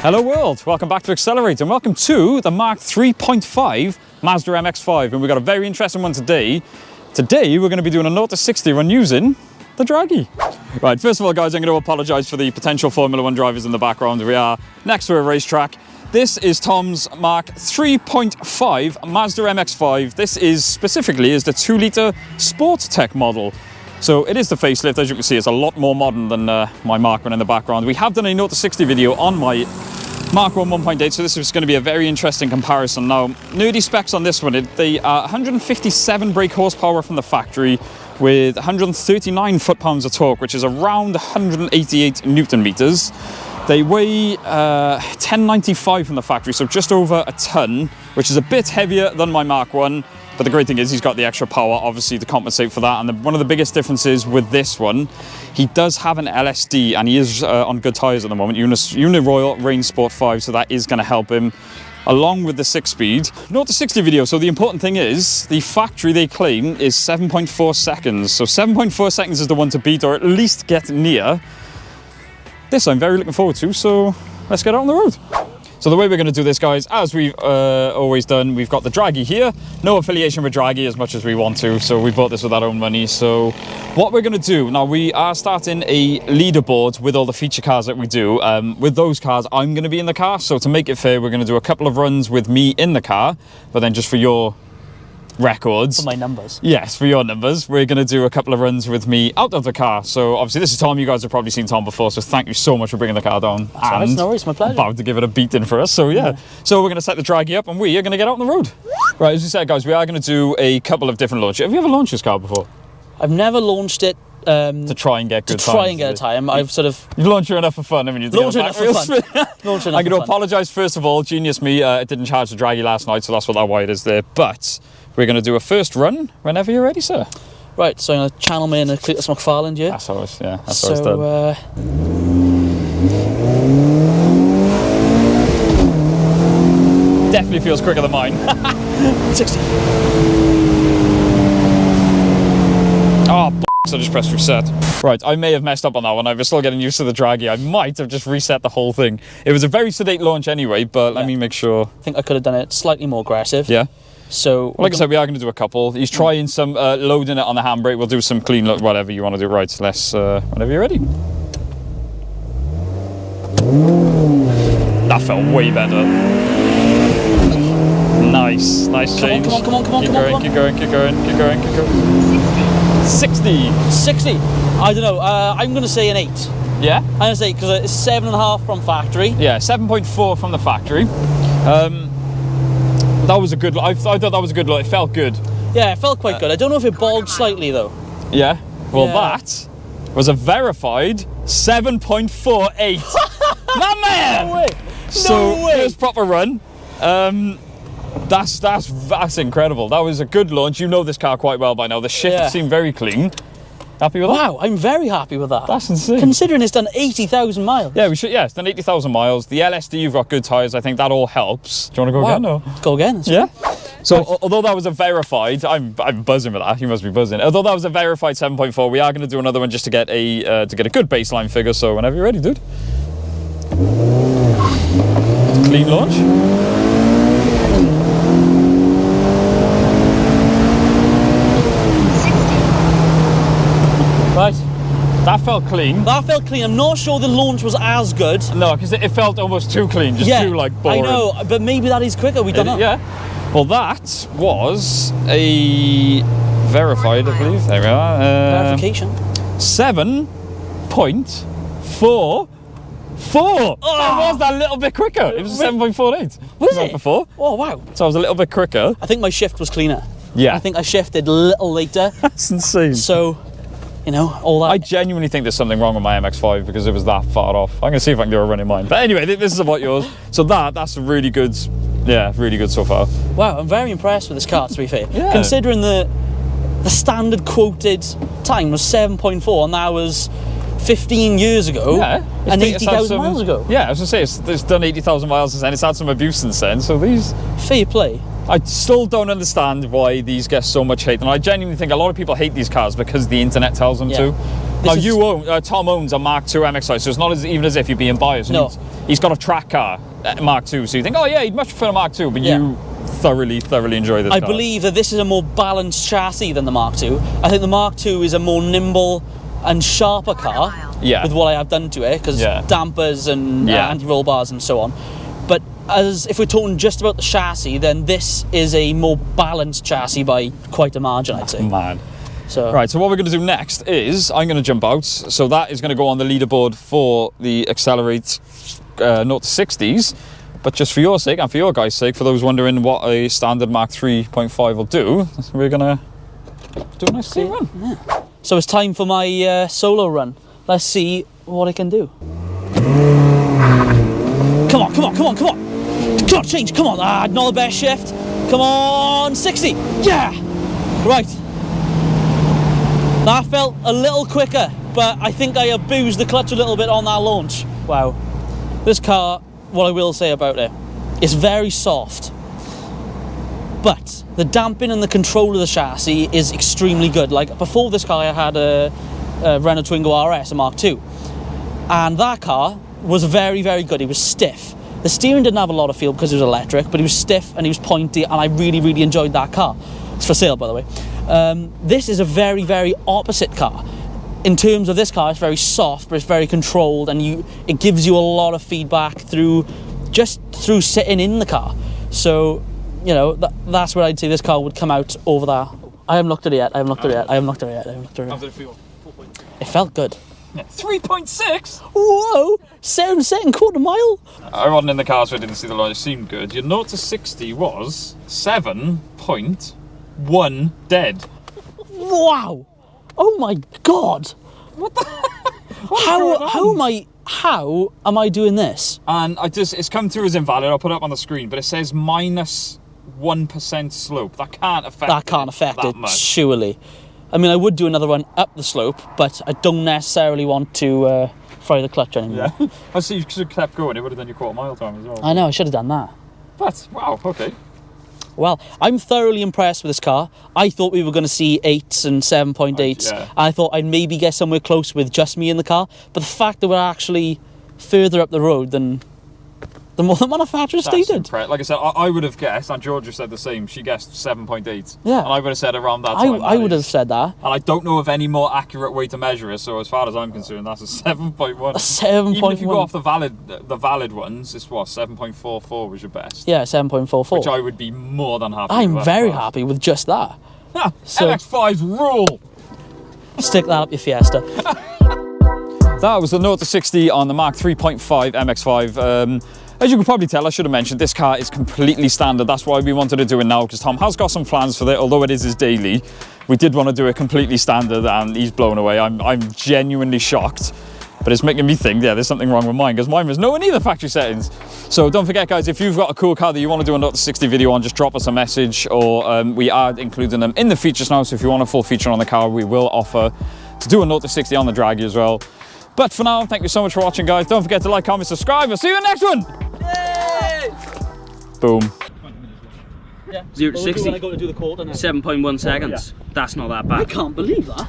Hello world, welcome back to Accelerate and welcome to the Mark 3.5 Mazda Mx5, and we've got a very interesting one today. Today we're going to be doing a 0 to 60 run using the Dragy. Right, first of all guys, I'm going to apologise for the potential Formula 1 drivers in the background. We are next to a racetrack. This is Tom's Mark 3.5 Mazda Mx5. This is specifically the 2-litre Sport Tech model. So it is the facelift. As you can see, it's a lot more modern than my Mark 1 in the background. We have done a 0 to 60 video on my Mark 1 1.8, so this is going to be a very interesting comparison. Now, nerdy specs on this one, they are 157 brake horsepower from the factory with 139 foot-pounds of torque, which is around 188 Newton meters. They weigh 1095 from the factory, so just over a ton, which is a bit heavier than my Mark 1. But the great thing is he's got the extra power, obviously, to compensate for that. And one of the biggest differences with this one, he does have an LSD, and he is on good tyres at the moment. Uniroyal Rain Sport 5, so that is going to help him, along with the 6-speed. 0 to 60 video, so the important thing is, the factory, they claim, is 7.4 seconds. So 7.4 seconds is the one to beat, or at least get near. This I'm very looking forward to, so let's get out on the road. So the way we're going to do this, guys, as we've always done, we've got the Dragy here. No affiliation with Dragy as much as we want to, so we bought this with our own money. So what we're going to do, now we are starting a leaderboard with all the feature cars that we do. With those cars, I'm going to be in the car. So to make it fair, we're going to do a couple of runs with me in the car, but then just for your records. For my numbers. Yes, for your numbers. We're going to do a couple of runs with me out of the car. So obviously this is Tom. You guys have probably seen Tom before, so thank you so much for bringing the car down. That's right, no worries, my pleasure. About to give it a beating for us, so yeah. So we're going to set the Dragy up and we are going to get out on the road. Right, as we said, guys, we are going to do a couple of different launches. Have you ever launched this car before? I've never launched it to try and get good time. To try and get a time. I've sort of... You've launched it enough for fun, haven't you? Launched enough for fun. I'm going to apologise, first of all. Genius me, it didn't charge the Dragy last night, so that's what that wire is there. But we're going to do a first run whenever you're ready, sir. Right, so I'm going to channel me in a Cletus McFarland, yeah? That's always, yeah, that's always done. Definitely feels quicker than mine. 60. Oh, so I just pressed reset. Right, I may have messed up on that one. I was still getting used to the Dragy. I might have just reset the whole thing. It was a very sedate launch anyway, but let me make sure. I think I could have done it slightly more aggressive. Yeah. So, well, like I said, we are going to do a couple. He's trying some loading it on the handbrake. We'll do some clean look, whatever you want to do. Right, let's, whenever you're ready. That felt way better. Nice, nice change. Come on. Keep going. 60. 60. I don't know. I'm going to say an 8. Yeah? I'm going to say, because it's 7.5 from factory. Yeah, 7.4 from the factory. That was a good look. I thought that was a good look. It felt good. Yeah, it felt quite good. I don't know if it bogged slightly, though. Yeah? Well, yeah. That was a verified 7.48. My man! No way! So, no way! first proper run. That's incredible. That was a good launch. You know this car quite well by now. The shift seemed very clean. Happy with that? Wow, I'm very happy with that. That's insane. Considering it's done 80,000 miles. Yeah, we should. Yeah, it's done 80,000 miles. The LSD, you've got good tyres. I think that all helps. Do you want to go again? Or? Let's go again. Yeah. So, although that was a verified, I'm buzzing with that. You must be buzzing. Although that was a verified 7.4, we are going to do another one just to get a good baseline figure. So, whenever you're ready, dude. Clean launch. Right. That felt clean. That felt clean. I'm not sure the launch was as good. No, because it felt almost too clean, just too like boring. I know, but maybe that is quicker. We don't know. Yeah. Well, that was a verified, I believe. There we are. Verification. 7.44. Oh, it was that little bit quicker. It was a 7.48. Was it? Before. Oh, wow. So I was a little bit quicker. I think my shift was cleaner. Yeah. I think I shifted a little later. That's insane. So, you know, all that. I genuinely think there's something wrong with my MX-5 because it was that far off. I'm going to see if I can do a run in mine. But anyway, this is about yours. So that's really good. Yeah, really good so far. Wow, I'm very impressed with this car, to be fair. Yeah. Considering the standard quoted time was 7.4 and that was 15 years ago, and 80,000 miles ago. Yeah, I was going to say, it's done 80,000 miles since then. It's had some abuse since then, so these... Fair play. I still don't understand why these get so much hate, and I genuinely think a lot of people hate these cars because the internet tells them to. Now, Tom owns a Mark II MX5, so it's not even as if you're being biased. No. He's got a track car, Mark II, so you think, oh yeah, he'd much prefer a Mark II, but you thoroughly enjoy this car. I believe that this is a more balanced chassis than the Mark II. I think the Mark II is a more nimble and sharper car with what I have done to it, because dampers and anti-roll bars and so on. But if we're talking just about the chassis, then this is a more balanced chassis by quite a margin, I'd say. Man. So. Right, so what we're going to do next is I'm going to jump out. So that is going to go on the leaderboard for the Accelerate 0 to 60s. But just for your sake and for your guys' sake, for those wondering what a standard Mark 3.5 will do, we're going to do a nice clean run. Yeah. So it's time for my solo run. Let's see what I can do. Come on, come on, come on, come on. Come on, change, come on. Ah, not the best shift. Come on, 60. Yeah. Right. That felt a little quicker, but I think I abused the clutch a little bit on that launch. Wow. This car, what I will say about it, it's very soft. But the damping and the control of the chassis is extremely good. Like before this car, I had a Renault Twingo RS, a Mark II. And that car was very, very good. It was stiff. The steering didn't have a lot of feel because it was electric, but it was stiff and it was pointy, and I really, really enjoyed that car. It's for sale, by the way. This is a very, very opposite car. In terms of this car, it's very soft, but it's very controlled, and it gives you a lot of feedback through sitting in the car. So, you know, that's where I'd say this car would come out over that. I haven't looked at it yet. How did it feel? It felt good. 3.6? Whoa! 7.25 mile. I wasn't in the car, so I didn't see the line. It seemed good. Your 0 to 60 was 7.1 dead. Wow! Oh my god! What the? How am I doing this? And it's come through as invalid. I'll put it up on the screen, but it says -1% slope. That can't affect it much. Surely. I mean, I would do another one up the slope, but I don't necessarily want to fry the clutch anymore. Yeah. I see, you should have kept going. It would have done your quarter-mile time as well. I know, I should have done that. But, wow, okay. Well, I'm thoroughly impressed with this car. I thought we were going to see 8s and 7.8s. Yeah. I thought I'd maybe get somewhere close with just me in the car. But the fact that we're actually further up the road than the manufacturer stated. Like I said, I would have guessed, and Georgia said the same, she guessed 7.8. Yeah. And I would have said around that time. I would have said that. And I don't know of any more accurate way to measure it, so as far as I'm concerned, that's a 7.1. A 7.1. Even if you go off the valid ones, it's what, 7.44 was your best? Yeah, 7.44. Which I would be more than happy with. I'm very happy with just that. So, MX5's rule! Stick that up your Fiesta. That was the 0 to 60 on the Mark 3.5 MX5. As you can probably tell, I should have mentioned, this car is completely standard. That's why we wanted to do it now, because Tom has got some plans for it, although it is his daily. We did want to do it completely standard, and he's blown away. I'm genuinely shocked. But it's making me think, yeah, there's something wrong with mine, because mine was nowhere near the factory settings. So don't forget, guys, if you've got a cool car that you want to do a 0 to 60 video on, just drop us a message, or we are including them in the features now. So if you want a full feature on the car, we will offer to do a 0 to 60 on the Dragy as well. But for now, thank you so much for watching, guys. Don't forget to like, comment, subscribe. I'll see you in the next one. Yay! Boom. Yeah. 0 to 60. When I go to do the quarter now. 7.1 seconds. That's not that bad. I can't believe that.